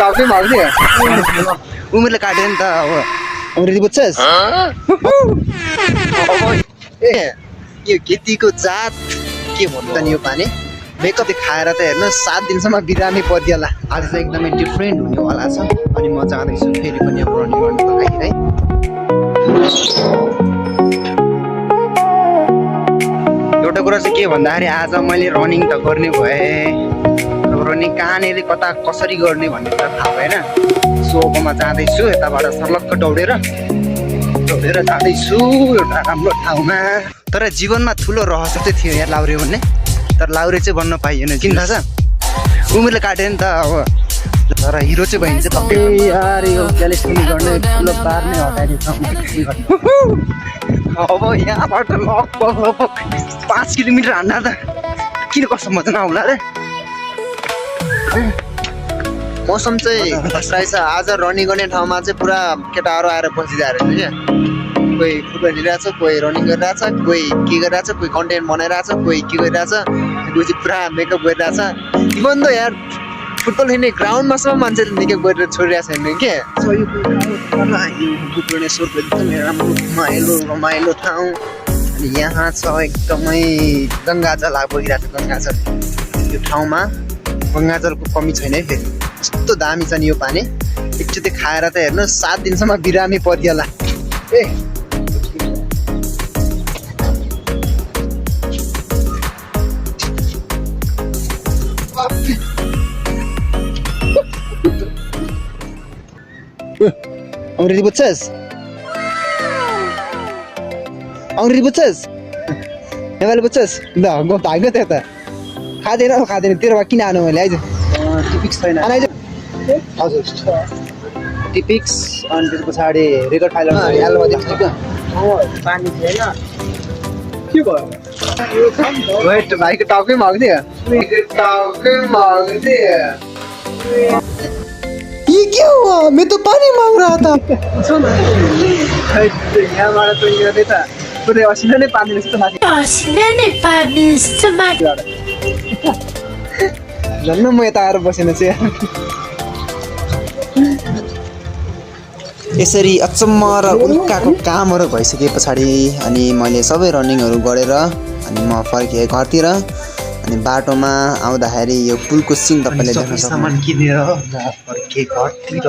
टाउकै भाग्ने उमेरले काट्यो नि त अब अङ्ग्रेजी बुझ्छस् ए यो केटीको जात के भन्नु त नि यो पानी मेकअप खाएर त हेर्नु 7 दिनसम्म बिरामी परिएला आज चाहिँ एकदमै डिफ्रेन्ट हुनेवाला छ अनि म जाँदैछु फेरि पनि अब रनिङ गर्नुको लागि है एउटा कुरा चाहिँ के भन्दाखेरि आज मैले रनिङ त गर्ने भएँ अब रनिङ कहाँनिर कता कसरी गर्ने भन्ने कुरा थाहा भएन सोकोमा जाँदैछु यताबाट सर्लक्क दौडेर जाँदैछु एउटा राम्रो ठाउँमा तर जीवनमा ठुलो रहस्य चाहिँ थियो यहाँ लाउरे भन्ने तर लाउरे चाहिँ बन्न पाइएन किन थाहा छ उमेरले काट्यो नि त अब तर हिरो चाहिँ भइन्छ पक्कै यार यो क्यालिफोर्नी गर्ने ठुलो पार्ने हटाइदिन्छ अब यहाँबाट लगभग 5 किलोमिटर हान्दा त किन कस्तो मजा नआउला रे मौसम चाहिँ रहेछ आज रनिङ गर्ने ठाउँमा चाहिँ पुरा केटाहरू आएर बसिरहेको रहेछ क्या कोही फुटबल खेलिरहेछ कोही रनिङ गरिरहेछ कोही के गरिरहेछ कोही कन्टेन्ट बनाइरहेछ कोही के गरिरहेछ कोही चाहिँ पुरा मेकअप गरिरहेछ इभन त यार फुटबल खेल्ने ग्राउन्डमा सब मान्छेले मेकअप गरेर छोडिरहेको छैन के सो यो भुवनेश्वरको एकदमै राम्रो रमाइलो ठाउँ अनि यहाँ छ एकदमै गङ्गाजल बगिरहेको छ गङ्गाजल यो ठाउँमा गङ्गाजलको कमी छैन है फेरि यस्तो दामी छ नि यो पानी एकचोटि खाएर त हेर्नु 7 दिनसम्म बिरामी परिएला ए अङ्ग्रेजी बुझ्छस् नेपाली बुझ्छस् ल म भाग्यो त यता खाँदैन तेरो भए किन आनु मैले आइज टिपिक्स छैन आइज हजुर टिपिक्स अनि त्यस पछाडि रेकर्ड फाइल पानी थिएन के भयो वेट भाइको टाउकै माग्दियो ये क्या हुआ मैं तो पानी मांग रहा था सुन यहाँबाट त यो त पुरै असिना नै पानी जस्तो लाग्यो झन् म यता आएर बसेन चाहिँ यसरी अचम्म र उल्काको कामहरू भइसके पछाडि अनि मैले सबै रनिङहरू गरेर अनि म फर्केँ घरतिर अनि बाटोमा आउँदाखेरि यो पुलको सिन तपाईँले देख्न सक्नुहुन्छ सामान किनेर म फर्केँ घरतिर